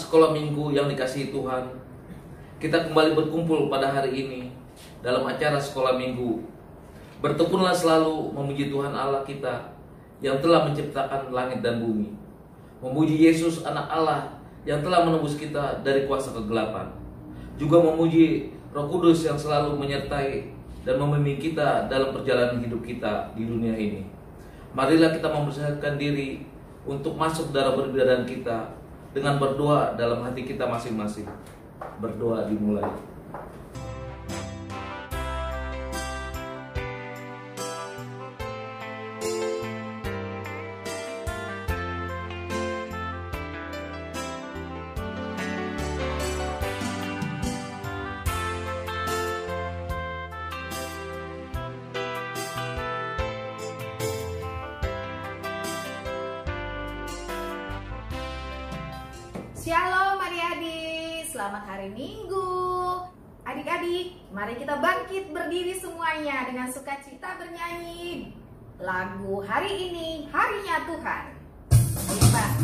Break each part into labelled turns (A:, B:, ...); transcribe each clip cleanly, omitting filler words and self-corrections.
A: sekolah minggu yang dikasihi Tuhan, kita kembali berkumpul pada hari ini dalam acara sekolah minggu. Bertekunlah selalu memuji Tuhan Allah kita yang telah menciptakan langit dan bumi. Memuji Yesus anak Allah yang telah menebus kita dari kuasa kegelapan. Juga memuji Roh Kudus yang selalu menyertai dan membimbing kita dalam perjalanan hidup kita di dunia ini. Marilah kita mempersiapkan diri untuk masuk dalam peribadahan kita dengan berdoa dalam hati kita masing-masing. Berdoa dimulai.
B: Shalom adik-adik, selamat hari Minggu. Adik-adik, mari kita bangkit berdiri semuanya dengan sukacita bernyanyi lagu hari ini, harinya Tuhan. Ayo Bang.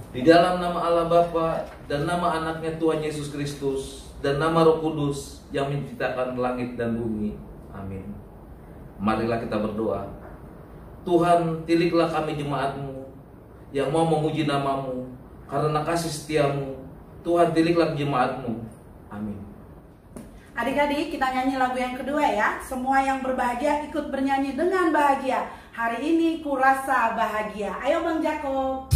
A: Di dalam nama Allah Bapa dan nama anaknya Tuhan Yesus Kristus dan nama Roh Kudus yang menciptakan langit dan bumi. Amin. Marilah kita berdoa. Tuhan, tiliklah kami jemaat-Mu yang mau memuji nama-Mu karena kasih setia-Mu. Tuhan, tiliklah jemaat-Mu. Amin.
C: Adik-adik, kita nyanyi lagu yang kedua ya. Semua yang berbahagia ikut bernyanyi dengan bahagia. Hari ini ku rasa bahagia. Ayo Bang Jakob.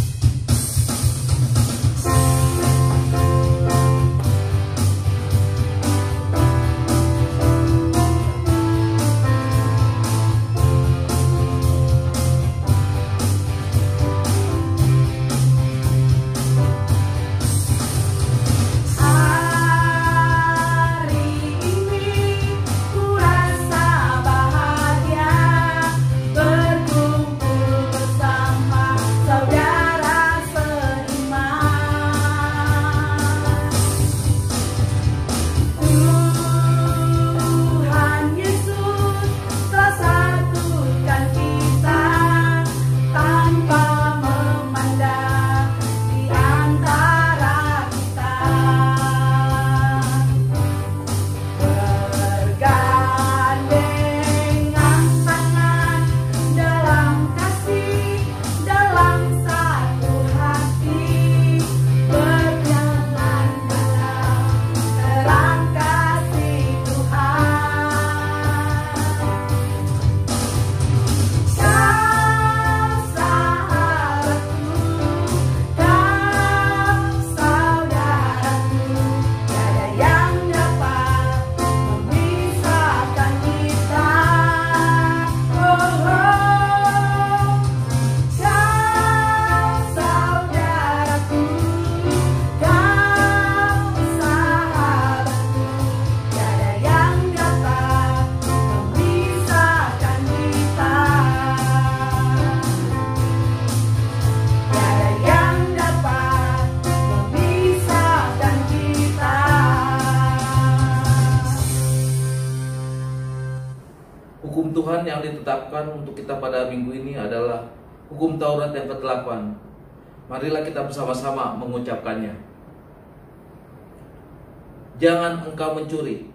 A: Hukum Tuhan yang ditetapkan untuk kita pada minggu ini adalah hukum Taurat yang ke-8. Marilah kita bersama-sama mengucapkannya. Jangan engkau mencuri.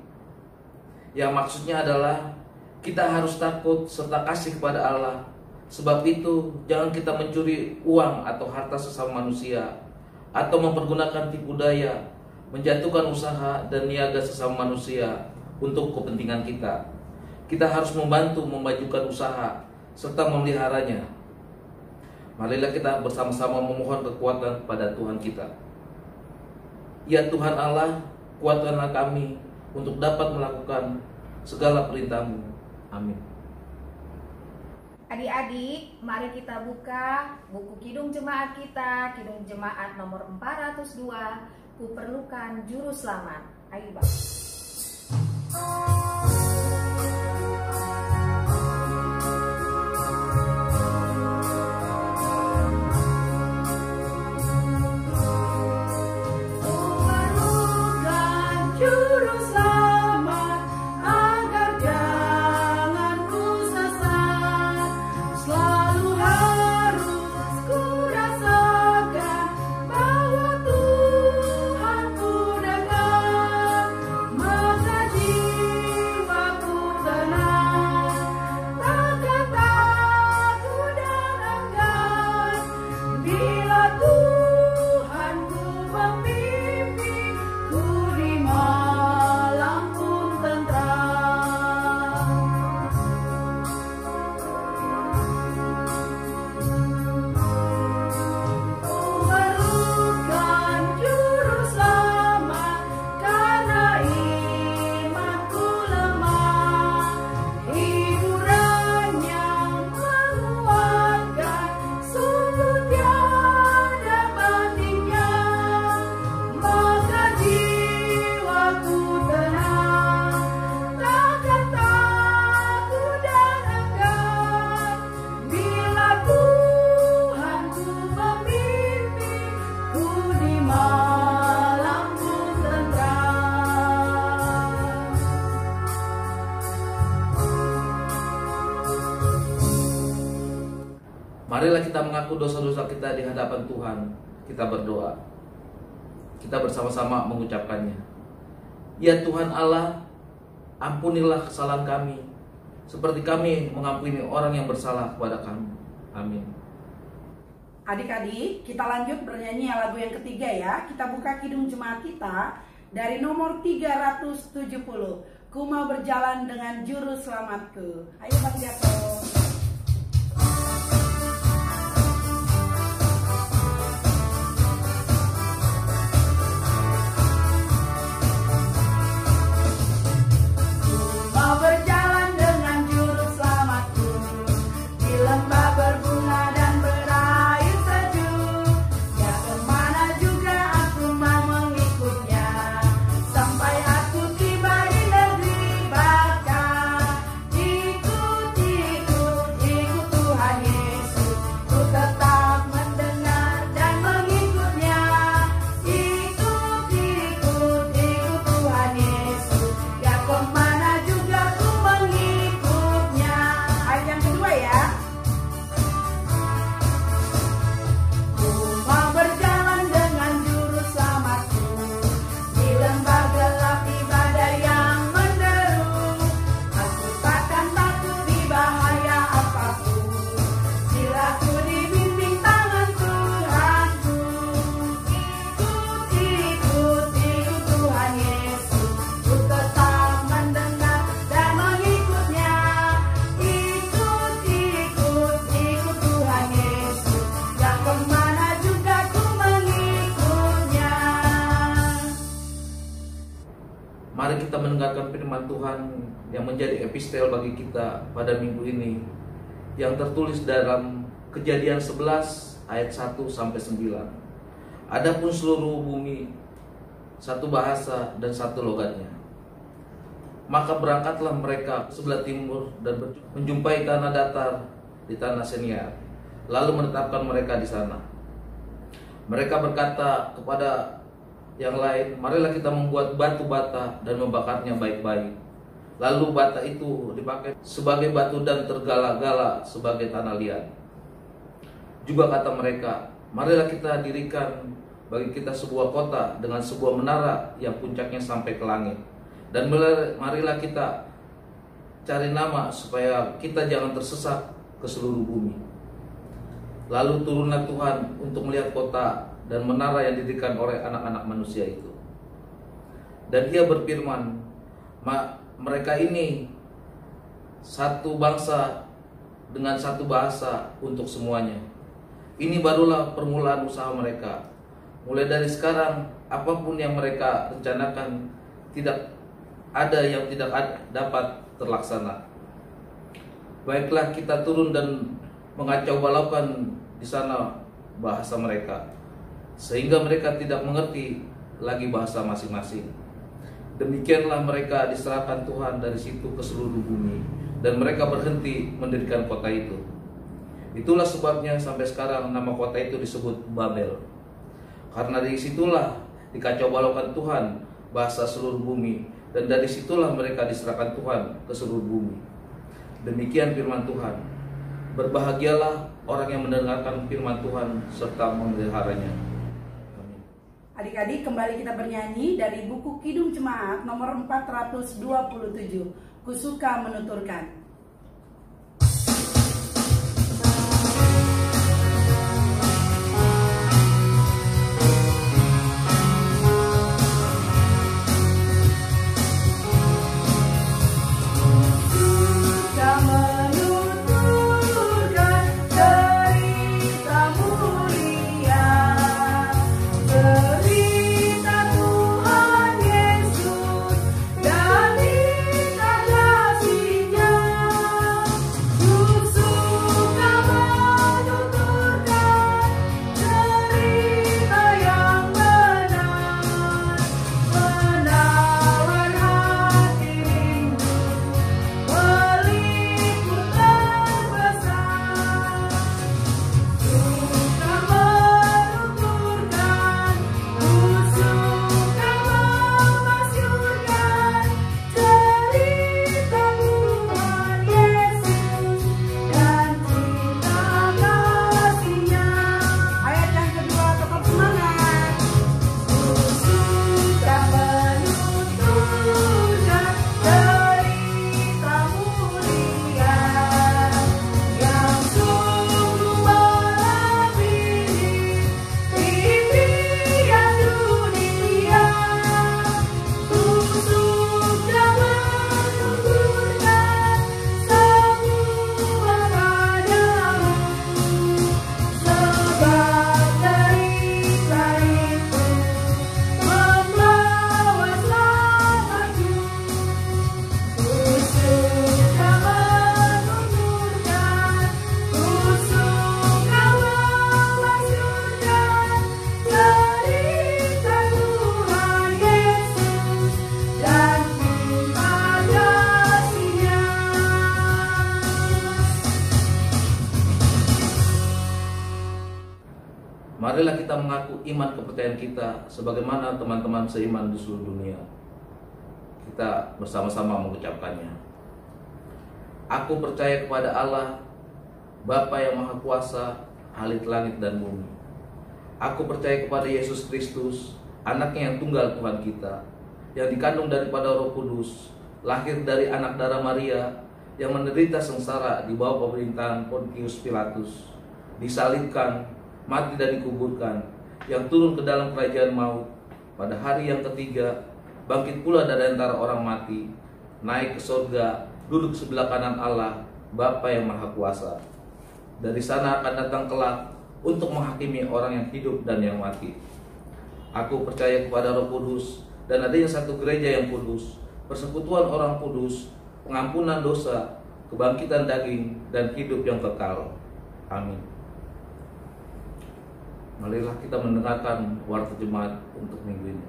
A: Yang maksudnya adalah kita harus takut serta kasih kepada Allah. Sebab itu jangan kita mencuri uang atau harta sesama manusia, atau mempergunakan tipu daya, menjatuhkan usaha dan niaga sesama manusia untuk kepentingan kita. Kita harus membantu memajukan usaha serta memeliharanya. Marilah kita bersama-sama memohon kekuatan pada Tuhan kita. Ya Tuhan Allah, kuatkanlah kami untuk dapat melakukan segala perintah-Mu. Amin.
B: Adik-adik, mari kita buka buku Kidung Jemaat kita, Kidung Jemaat nomor 402, Kuperlukan Juru Selamat. Ayo Bang.
A: Marilah kita mengaku dosa-dosa kita di hadapan Tuhan. Kita berdoa. Kita bersama-sama mengucapkannya. Ya Tuhan Allah, ampunilah kesalahan kami, seperti kami mengampuni orang yang bersalah kepada kami. Amin.
C: Adik-adik, kita lanjut bernyanyi lagu yang ketiga ya. Kita buka Kidung Jemaat kita dari nomor 370. Ku mau berjalan dengan juru selamatku. Ayo Bang Joko.
A: Mari kita mendengarkan firman Tuhan yang menjadi epistel bagi kita pada minggu ini, yang tertulis dalam Kejadian 11 ayat 1 sampai 9. Adapun seluruh bumi satu bahasa dan satu logatnya. Maka berangkatlah mereka ke sebelah timur dan menjumpai tanah datar di tanah Seniar, lalu menetapkan mereka di sana. Mereka berkata kepada yang lain, marilah kita membuat batu bata dan membakarnya baik-baik. Lalu bata itu dipakai sebagai batu dan tergala-gala sebagai tanah liat. Juga kata mereka, marilah kita dirikan bagi kita sebuah kota dengan sebuah menara yang puncaknya sampai ke langit. Dan marilah kita cari nama supaya kita jangan tersesat ke seluruh bumi. Lalu turunlah Tuhan untuk melihat kota dan menara yang didirikan oleh anak-anak manusia itu. Dan Ia berfirman, mereka ini satu bangsa dengan satu bahasa untuk semuanya. Ini barulah permulaan usaha mereka. Mulai dari sekarang, apapun yang mereka rencanakan tidak ada yang tidak dapat terlaksana. Baiklah kita turun dan mengacau balaukan di sana bahasa mereka, sehingga mereka tidak mengerti lagi bahasa masing-masing. Demikianlah mereka diserahkan Tuhan dari situ ke seluruh bumi, dan mereka berhenti mendirikan kota itu. Itulah sebabnya sampai sekarang nama kota itu disebut Babel. Karena dari situlah dikacau balaukan Tuhan bahasa seluruh bumi, dan dari situlah mereka diserahkan Tuhan ke seluruh bumi. Demikian firman Tuhan. Berbahagialah orang yang mendengarkan firman Tuhan serta memeliharanya. Amin.
C: Adik-adik, kembali kita bernyanyi dari buku Kidung Jemaat nomor 427. Kusuka menuturkan.
A: Marilah kita mengaku iman kepercayaan kita sebagaimana teman-teman seiman di seluruh dunia. Kita bersama-sama mengucapkannya. Aku percaya kepada Allah, Bapa yang Maha Kuasa, Halik langit dan bumi. Aku percaya kepada Yesus Kristus, anaknya yang tunggal Tuhan kita, yang dikandung daripada Roh Kudus, lahir dari anak darah Maria, yang menderita sengsara di bawah pemerintahan Pontius Pilatus, disalibkan, mati dan dikuburkan, yang turun ke dalam kerajaan maut, pada hari yang ketiga, bangkit pula dari antara orang mati, naik ke surga, duduk sebelah kanan Allah, Bapa yang Maha Kuasa. Dari sana akan datang kelak untuk menghakimi orang yang hidup dan yang mati. Aku percaya kepada Roh Kudus dan adanya satu gereja yang kudus, persekutuan orang kudus, pengampunan dosa, kebangkitan daging, dan hidup yang kekal. Amin. Marilah kita mendengarkan warta jemaat untuk minggu ini.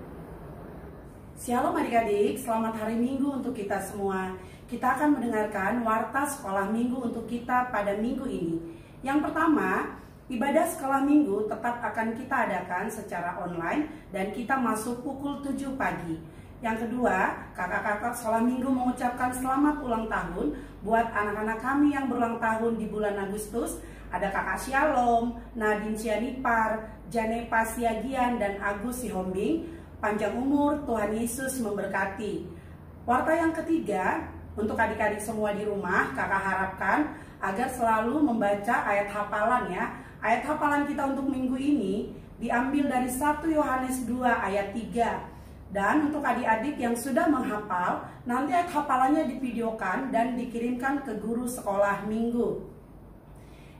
C: Shalom adik-adik, selamat hari Minggu untuk kita semua. Kita akan mendengarkan warta sekolah minggu untuk kita pada minggu ini. Yang pertama, ibadah sekolah minggu tetap akan kita adakan secara online dan kita masuk pukul 7 pagi. Yang kedua, kakak-kakak sekolah minggu mengucapkan selamat ulang tahun buat anak-anak kami yang berulang tahun di bulan Agustus. Ada kakak Shalom, Nadine Sianipar, Janepa Siagian, dan Agus Sihombing. Panjang umur, Tuhan Yesus memberkati. Warta yang ketiga, untuk adik-adik semua di rumah, kakak harapkan agar selalu membaca ayat hafalan ya. Ayat hafalan kita untuk minggu ini diambil dari 1 Yohanes 2 ayat 3. Dan untuk adik-adik yang sudah menghafal, nanti hafalannya divideokan dan dikirimkan ke guru sekolah minggu.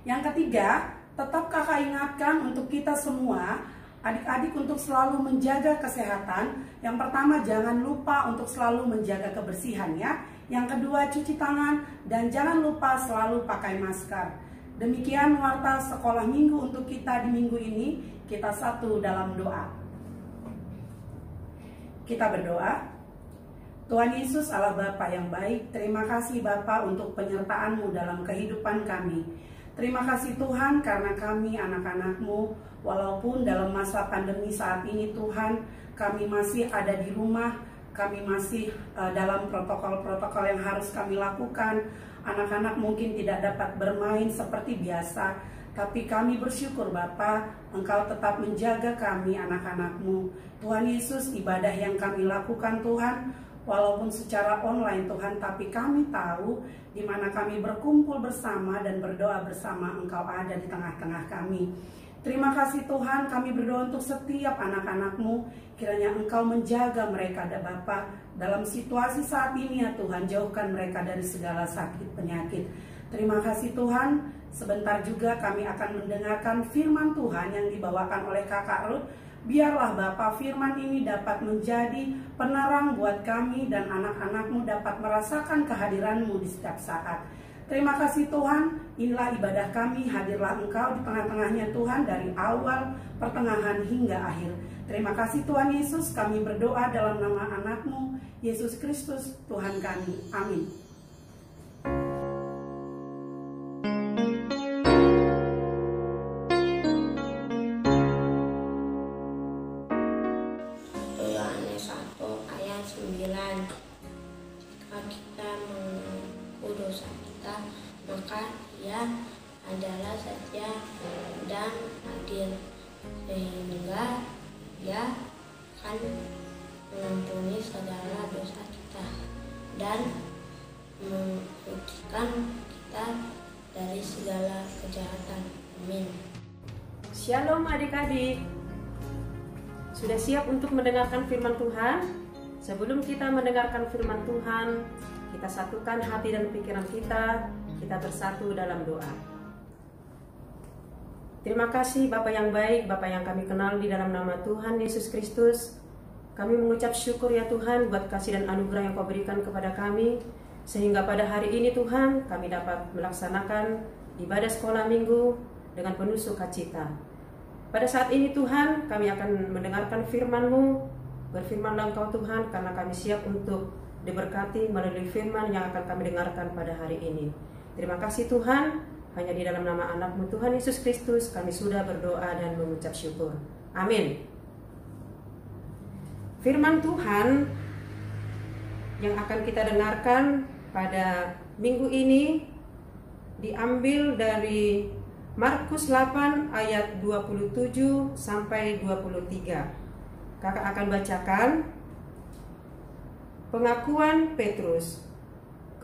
C: Yang ketiga, tetap kakak ingatkan untuk kita semua, adik-adik untuk selalu menjaga kesehatan. Yang pertama, jangan lupa untuk selalu menjaga kebersihan ya. Yang kedua, cuci tangan dan jangan lupa selalu pakai masker. Demikian warta sekolah minggu untuk kita di minggu ini. Kita satu dalam doa. Kita berdoa. Tuhan Yesus Allah Bapa yang baik, terima kasih Bapa untuk penyertaan-Mu dalam kehidupan kami. Terima kasih Tuhan karena kami anak-anak-Mu, walaupun dalam masa pandemi saat ini Tuhan, kami masih ada di rumah, kami masih dalam protokol-protokol yang harus kami lakukan. Anak-anak mungkin tidak dapat bermain seperti biasa, tapi kami bersyukur Bapa, Engkau tetap menjaga kami anak-anak-Mu. Tuhan Yesus, ibadah yang kami lakukan Tuhan, walaupun secara online Tuhan, tapi kami tahu di mana kami berkumpul bersama dan berdoa bersama, Engkau ada di tengah-tengah kami. Terima kasih Tuhan, kami berdoa untuk setiap anak-anak-Mu, kiranya Engkau menjaga mereka, Bapa, dalam situasi saat ini ya Tuhan, jauhkan mereka dari segala sakit penyakit. Terima kasih Tuhan, sebentar juga kami akan mendengarkan firman Tuhan yang dibawakan oleh Kakak Ruth. Biarlah Bapa firman ini dapat menjadi penerang buat kami dan anak-anak-Mu dapat merasakan kehadiran-Mu di setiap saat. Terima kasih Tuhan, inilah ibadah kami, hadirlah Engkau di tengah-tengahnya Tuhan dari awal, pertengahan hingga akhir. Terima kasih Tuhan Yesus, kami berdoa dalam nama anak-Mu, Yesus Kristus Tuhan kami. Amin.
D: Yohanes 1 ayat 9. Jika kita mengaku dosa kita, maka Dia adalah setia dan adil, sehingga Dia akan mengampuni segala dosa kita dan mensucikan kita dari segala kejahatan. Amin.
E: Shalom adik-adik. Sudah siap untuk mendengarkan firman Tuhan? Sebelum kita mendengarkan firman Tuhan, kita satukan hati dan pikiran kita bersatu dalam doa. Terima kasih Bapa yang baik, Bapa yang kami kenal di dalam nama Tuhan Yesus Kristus. Kami mengucap syukur ya Tuhan buat kasih dan anugerah yang Kau berikan kepada kami, sehingga pada hari ini Tuhan kami dapat melaksanakan ibadah sekolah minggu dengan penuh sukacita. Pada saat ini Tuhan, kami akan mendengarkan firman-Mu. Berfirmanlah Engkau Tuhan, karena kami siap untuk diberkati melalui firman yang akan kami dengarkan pada hari ini. Terima kasih Tuhan, hanya di dalam nama anak-Mu Tuhan Yesus Kristus kami sudah berdoa dan mengucap syukur. Amin. Firman Tuhan yang akan kita dengarkan pada minggu ini diambil dari Markus 8 ayat 27 sampai 23. Kakak akan bacakan. Pengakuan Petrus.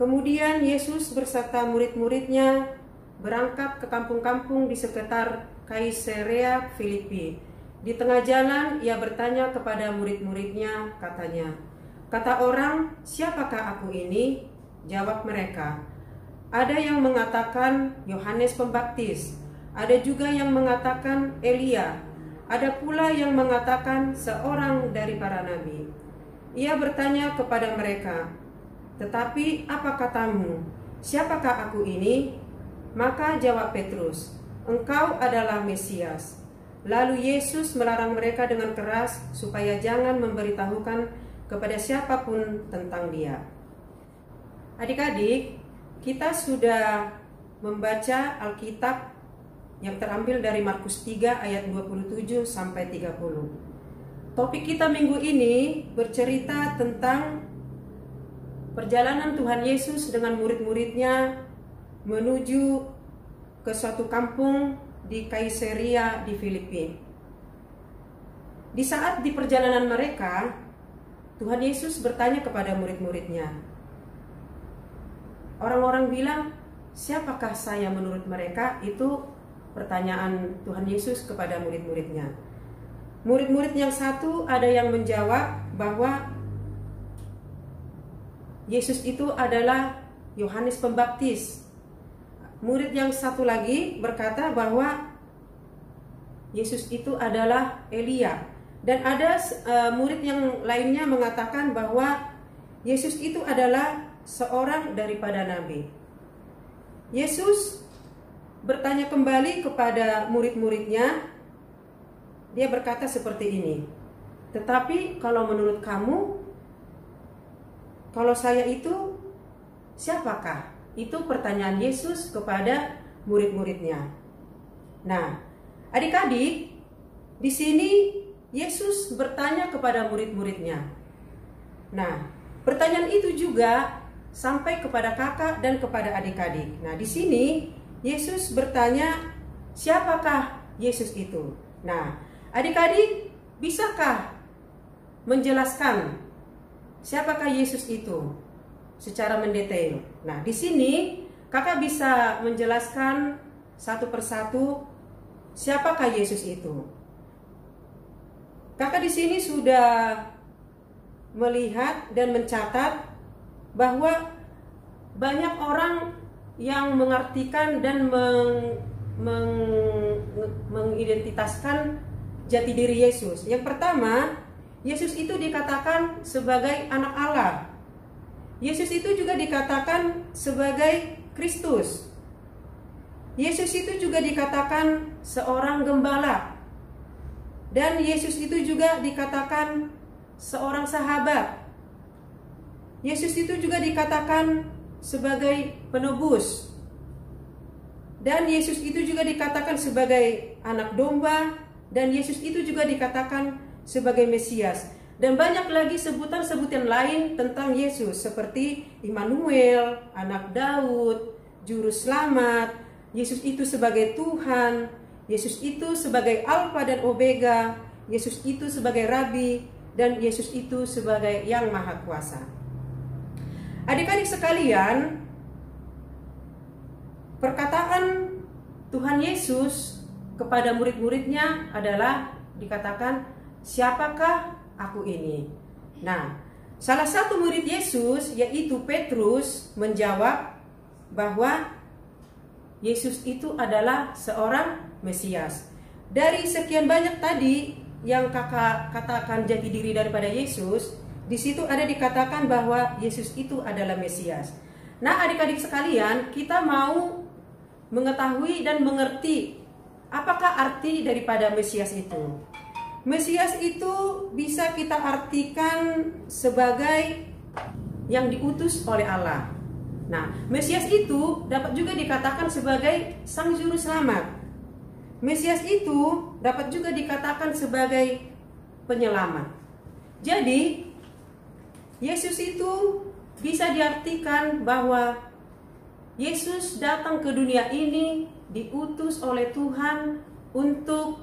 E: Kemudian Yesus beserta murid-muridnya berangkat ke kampung-kampung di sekitar Kaisarea Filipi. Di tengah jalan ia bertanya kepada murid-muridnya, katanya, "Kata orang, siapakah aku ini?" Jawab mereka, "Ada yang mengatakan Yohanes Pembaptis, ada juga yang mengatakan Elia, ada pula yang mengatakan seorang dari para nabi." Ia bertanya kepada mereka, "Tetapi apa katamu? Siapakah aku ini?" Maka jawab Petrus, "Engkau adalah Mesias." Lalu Yesus melarang mereka dengan keras supaya jangan memberitahukan kepada siapapun tentang Dia. Adik-adik, kita sudah membaca Alkitab yang terambil dari Markus 3 ayat 27 sampai 30. Topik kita minggu ini bercerita tentang perjalanan Tuhan Yesus dengan murid-muridnya menuju ke suatu kampung di Kaisarea di Filipi. Di saat di perjalanan mereka, Tuhan Yesus bertanya kepada murid-muridnya. Orang-orang bilang, "Siapakah saya menurut mereka?" Itu pertanyaan Tuhan Yesus kepada murid-muridnya. Murid-murid yang satu ada yang menjawab bahwa Yesus itu adalah Yohanes Pembaptis. Murid yang satu lagi berkata bahwa Yesus itu adalah Elia. Dan ada murid yang lainnya mengatakan bahwa Yesus itu adalah seorang daripada nabi. Yesus bertanya kembali kepada murid-muridnya. Dia berkata seperti ini, "Tetapi kalau menurut kamu, kalau saya itu siapakah?" Itu pertanyaan Yesus kepada murid-muridnya. Nah, adik-adik, di sini Yesus bertanya kepada murid-muridnya. Nah, pertanyaan itu juga sampai kepada kakak dan kepada adik-adik. Nah, di sini Yesus bertanya, siapakah Yesus itu? Nah, adik-adik, bisakah menjelaskan siapakah Yesus itu secara mendetail? Nah, di sini kakak bisa menjelaskan satu persatu siapakah Yesus itu. Kakak di sini sudah melihat dan mencatat bahwa banyak orang yang mengartikan dan mengidentitaskan jati diri Yesus. Yang pertama, Yesus itu dikatakan sebagai anak Allah. Yesus itu juga dikatakan sebagai Kristus. Yesus itu juga dikatakan seorang gembala. Dan Yesus itu juga dikatakan seorang sahabat. Yesus itu juga dikatakan sebagai penebus. Dan Yesus itu juga dikatakan sebagai anak domba. Dan Yesus itu juga dikatakan sebagai Mesias. Dan banyak lagi sebutan-sebutan lain tentang Yesus, seperti Immanuel, anak Daud, juru selamat. Yesus itu sebagai Tuhan. Yesus itu sebagai Alfa dan Omega. Yesus itu sebagai Rabi. Dan Yesus itu sebagai Yang Maha Kuasa. Adik-adik sekalian, perkataan Tuhan Yesus kepada murid-muridnya adalah dikatakan, siapakah aku ini? Nah, salah satu murid Yesus yaitu Petrus menjawab bahwa Yesus itu adalah seorang Mesias. Dari sekian banyak tadi yang kakak katakan jati diri daripada Yesus, di situ ada dikatakan bahwa Yesus itu adalah Mesias. Nah, adik-adik sekalian, kita mau mengetahui dan mengerti apakah arti daripada Mesias itu. Mesias itu bisa kita artikan sebagai yang diutus oleh Allah. Nah, Mesias itu dapat juga dikatakan sebagai Sang Juru Selamat. Mesias itu dapat juga dikatakan sebagai penyelamat. Jadi, Yesus itu bisa diartikan bahwa Yesus datang ke dunia ini diutus oleh Tuhan untuk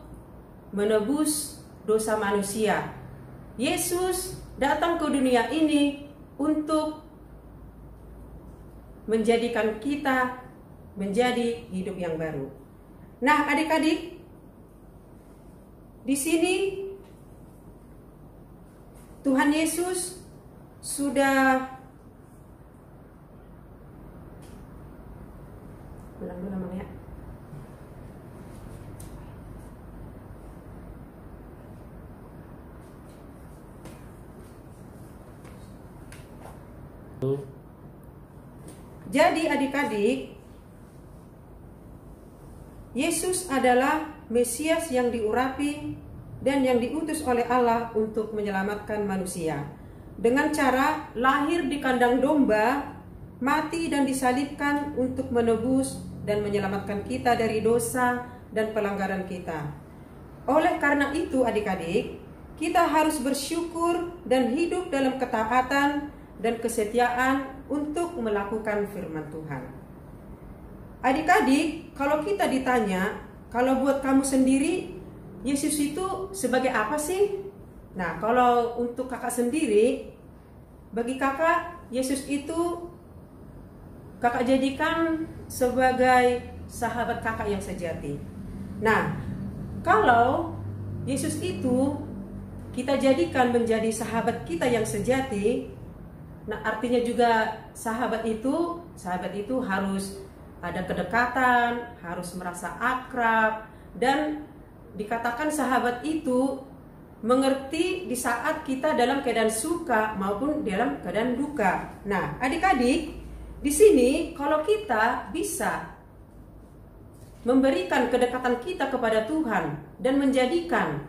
E: menebus dosa manusia. Yesus datang ke dunia ini untuk menjadikan kita menjadi hidup yang baru. Nah, adik-adik, di sini Tuhan Yesus sudah ulang dulu namanya. Jadi adik-adik, Yesus adalah Mesias yang diurapi dan yang diutus oleh Allah untuk menyelamatkan manusia. Dengan cara lahir di kandang domba, mati dan disalibkan untuk menebus dan menyelamatkan kita dari dosa dan pelanggaran kita. Oleh karena itu adik-adik, kita harus bersyukur dan hidup dalam ketaatan dan kesetiaan untuk melakukan firman Tuhan. Adik-adik, kalau kita ditanya, kalau buat kamu sendiri, Yesus itu sebagai apa sih? Nah, kalau untuk kakak sendiri, bagi kakak, Yesus itu kakak jadikan sebagai sahabat kakak yang sejati. Nah, kalau Yesus itu kita jadikan menjadi sahabat kita yang sejati. Nah, artinya juga sahabat itu harus ada kedekatan, harus merasa akrab, dan dikatakan sahabat itu mengerti di saat kita dalam keadaan suka maupun dalam keadaan duka. Nah, adik-adik, di sini kalau kita bisa memberikan kedekatan kita kepada Tuhan dan menjadikan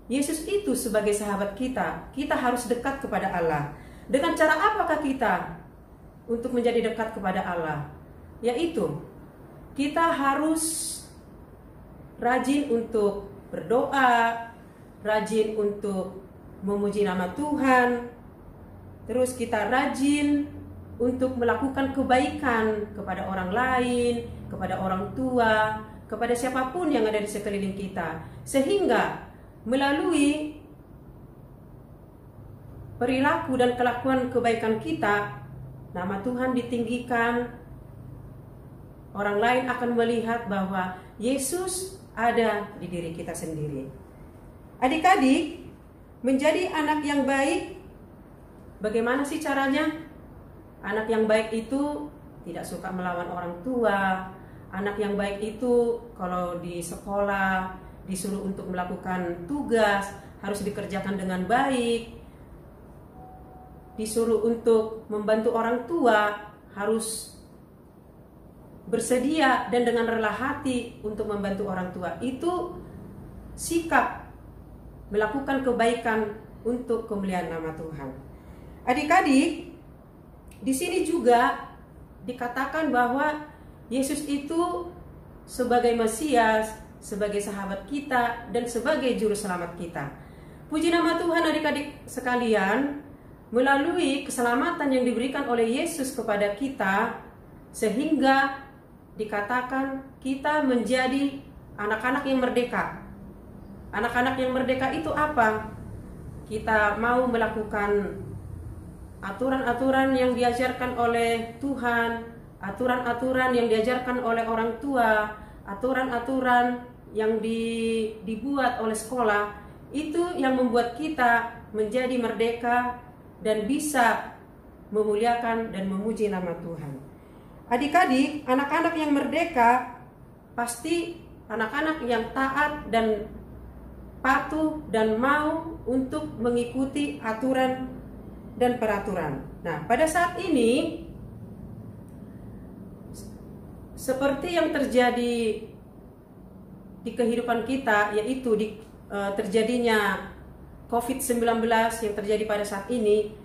E: Yesus itu sebagai sahabat kita, kita harus dekat kepada Allah. Dengan cara apakah kita untuk menjadi dekat kepada Allah? Yaitu kita harus rajin untuk berdoa, rajin untuk memuji nama Tuhan, terus kita rajin untuk melakukan kebaikan kepada orang lain, kepada orang tua, kepada siapapun yang ada di sekeliling kita, sehingga melalui perilaku dan kelakuan kebaikan kita, nama Tuhan ditinggikan. Orang lain akan melihat bahwa Yesus ada di diri kita sendiri. Adik-adik, menjadi anak yang baik, bagaimana sih caranya? Anak yang baik itu tidak suka melawan orang tua. Anak yang baik itu kalau di sekolah disuruh untuk melakukan tugas harus dikerjakan dengan baik. Disuruh untuk membantu orang tua harus bersedia dan dengan rela hati untuk membantu orang tua. Itu sikap melakukan kebaikan untuk kemuliaan nama Tuhan. Adik-adik, di sini juga dikatakan bahwa Yesus itu sebagai Mesias, sebagai sahabat kita, dan sebagai juru selamat kita. Puji nama Tuhan adik-adik sekalian, melalui keselamatan yang diberikan oleh Yesus kepada kita, sehingga dikatakan kita menjadi anak-anak yang merdeka. Anak-anak yang merdeka itu apa? Kita mau melakukan aturan-aturan yang diajarkan oleh Tuhan, aturan-aturan yang diajarkan oleh orang tua, aturan-aturan yang dibuat oleh sekolah, itu yang membuat kita menjadi merdeka dan bisa memuliakan dan memuji nama Tuhan. Adik-adik, anak-anak yang merdeka pasti anak-anak yang taat dan patuh dan mau untuk mengikuti aturan dan peraturan. Nah, pada saat ini seperti yang terjadi di kehidupan kita, yaitu terjadinya COVID-19 yang terjadi pada saat ini,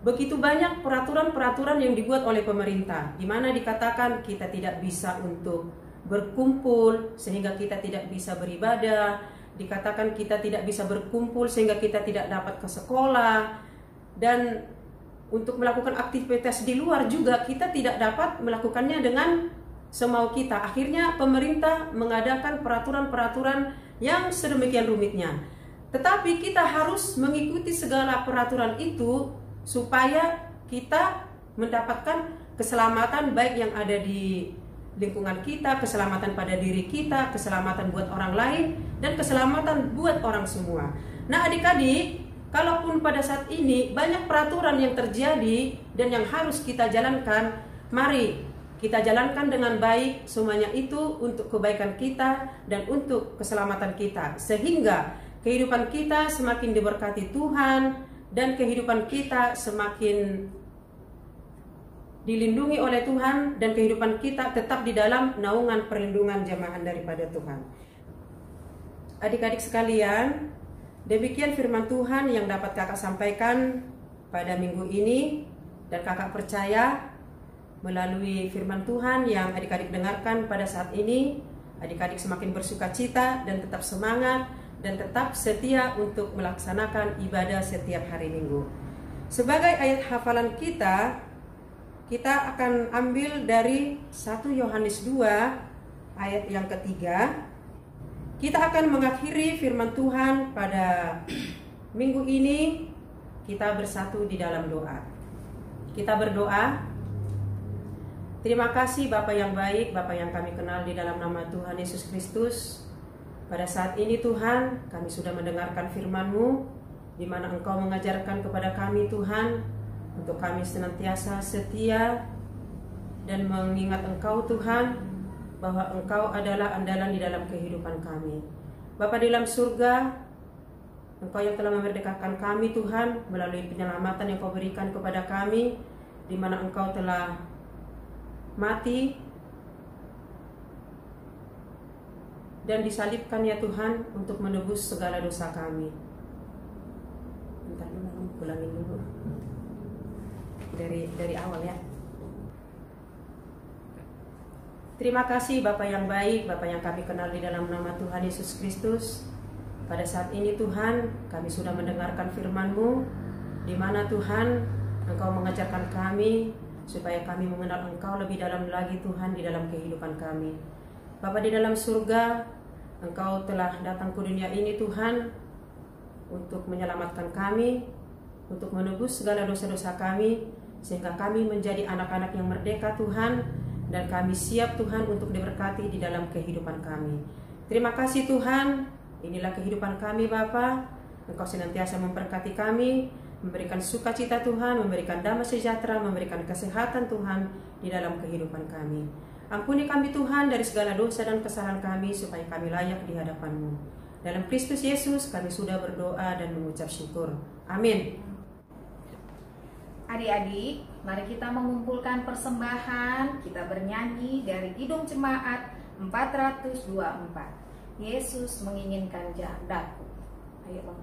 E: begitu banyak peraturan-peraturan yang dibuat oleh pemerintah, di mana dikatakan kita tidak bisa untuk berkumpul sehingga kita tidak bisa beribadah, dikatakan kita tidak bisa berkumpul sehingga kita tidak dapat ke sekolah, dan untuk melakukan aktivitas di luar juga kita tidak dapat melakukannya dengan semau kita. Akhirnya pemerintah mengadakan peraturan-peraturan yang sedemikian rumitnya. Tetapi kita harus mengikuti segala peraturan itu supaya kita mendapatkan keselamatan baik yang ada di lingkungan kita, keselamatan pada diri kita, keselamatan buat orang lain, dan keselamatan buat orang semua. Nah adik-adik, kalaupun pada saat ini banyak peraturan yang terjadi dan yang harus kita jalankan, mari kita jalankan dengan baik semuanya itu untuk kebaikan kita dan untuk keselamatan kita, sehingga kehidupan kita semakin diberkati Tuhan dan kehidupan kita semakin dilindungi oleh Tuhan dan kehidupan kita tetap di dalam naungan perlindungan jamahan daripada Tuhan. Adik-adik sekalian, demikian firman Tuhan yang dapat kakak sampaikan pada minggu ini, dan kakak percaya melalui firman Tuhan yang adik-adik dengarkan pada saat ini, adik-adik semakin bersuka cita dan tetap semangat dan tetap setia untuk melaksanakan ibadah setiap hari Minggu. Sebagai ayat hafalan kita akan ambil dari 1 Yohanes 2 ayat yang ketiga. Kita akan mengakhiri firman Tuhan pada minggu ini. Kita bersatu di dalam doa. Kita berdoa. Terima kasih Bapa yang baik, Bapa yang kami kenal di dalam nama Tuhan Yesus Kristus. Pada saat ini Tuhan, kami sudah mendengarkan firman-Mu. di mana Engkau mengajarkan kepada kami Tuhan, untuk kami senantiasa setia dan mengingat Engkau Tuhan, bahwa Engkau adalah andalan di dalam kehidupan kami. Bapa di dalam surga, Engkau yang telah memerdekakan kami Tuhan melalui penyelamatan yang Kau berikan kepada kami, di mana Engkau telah mati dan disalibkan ya Tuhan untuk menebus segala dosa kami. Bentar dulu, ulangin dulu dari awal ya. Terima kasih Bapa yang baik, Bapa yang kami kenal di dalam nama Tuhan Yesus Kristus. Pada saat ini Tuhan, kami sudah mendengarkan firman-Mu, di mana Tuhan Engkau mengajarkan kami supaya kami mengenal Engkau lebih dalam lagi Tuhan di dalam kehidupan kami. Bapa di dalam surga, Engkau telah datang ke dunia ini Tuhan untuk menyelamatkan kami, untuk menebus segala dosa-dosa kami, sehingga kami menjadi anak-anak yang merdeka Tuhan, dan kami siap Tuhan untuk diberkati di dalam kehidupan kami. Terima kasih Tuhan, inilah kehidupan kami Bapa. Engkau senantiasa memberkati kami, memberikan sukacita Tuhan, memberikan damai sejahtera, memberikan kesehatan Tuhan di dalam kehidupan kami. Ampuni kami Tuhan dari segala dosa dan kesalahan kami, supaya kami layak di hadapan-Mu. Dalam Kristus Yesus kami sudah berdoa dan mengucap syukur. Amin.
B: Adik-adik, mari kita mengumpulkan persembahan, kita bernyanyi dari Kidung Jemaat 424. Yesus menginginkan jadaku. Ayo Bang.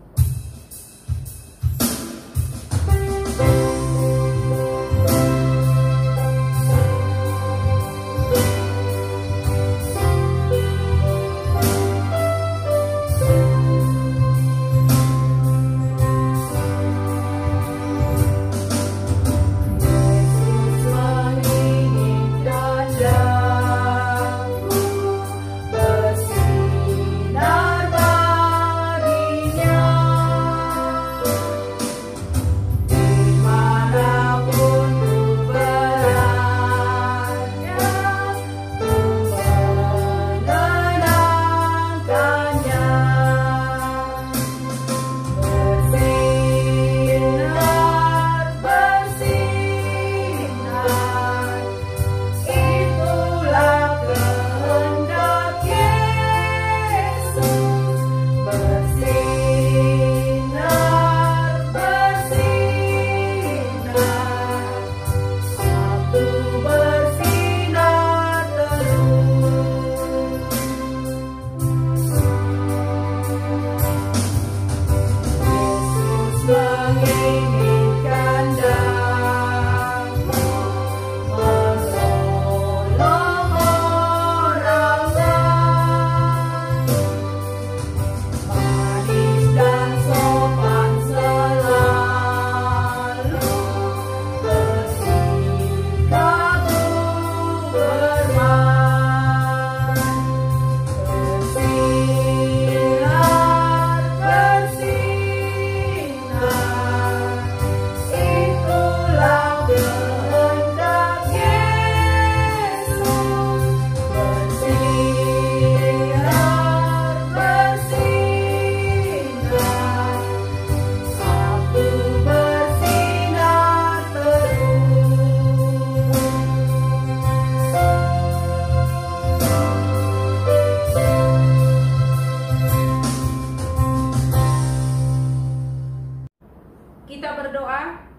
B: Kita berdoa.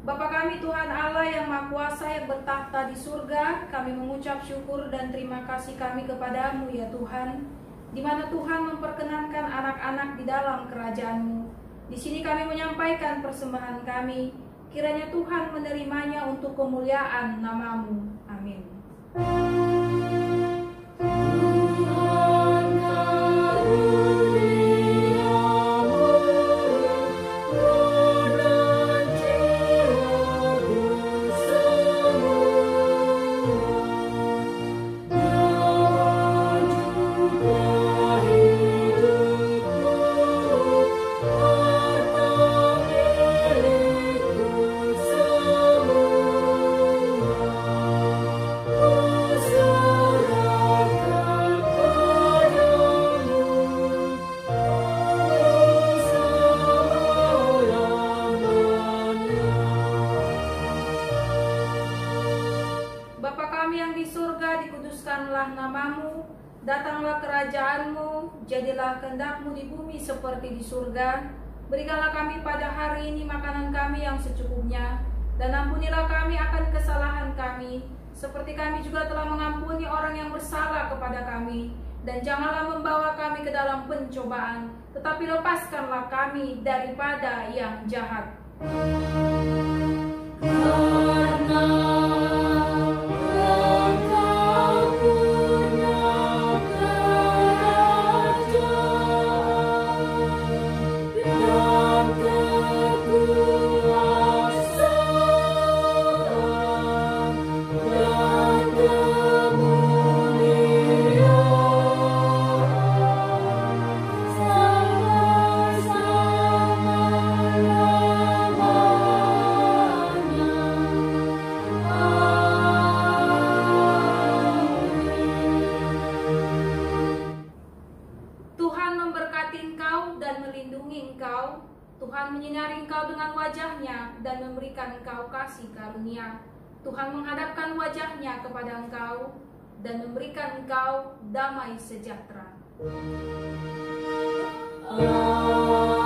B: Bapa kami Tuhan Allah yang Maha Kuasa yang bertakhta di surga, kami mengucap syukur dan terima kasih kami kepadamu ya Tuhan, di mana Tuhan memperkenankan anak-anak di dalam kerajaan-Mu. Di sini kami menyampaikan persembahan kami, kiranya Tuhan menerimanya untuk kemuliaan nama-Mu. Amin.
F: kami yang di surga, dikuduskanlah namamu, datanglah kerajaanmu, jadilah kehendakmu di bumi seperti di surga. Berikanlah kami pada hari ini makanan kami yang secukupnya, dan ampunilah kami akan kesalahan kami, seperti kami juga telah mengampuni orang yang bersalah kepada kami. Dan janganlah membawa kami ke dalam pencobaan, tetapi lepaskanlah kami daripada yang jahat. Karena Engkau punya kerajaan dan kekuasaan dan kemuliaan sampai-sampai Tuhan memberkati engkau dan melindungi engkau. Tuhan menyinari engkau dengan wajahnya dan memberikan engkau kasih karunia. Tuhan menghadapkan wajahnya kepada engkau dan memberikan engkau damai sejahtera. Amin.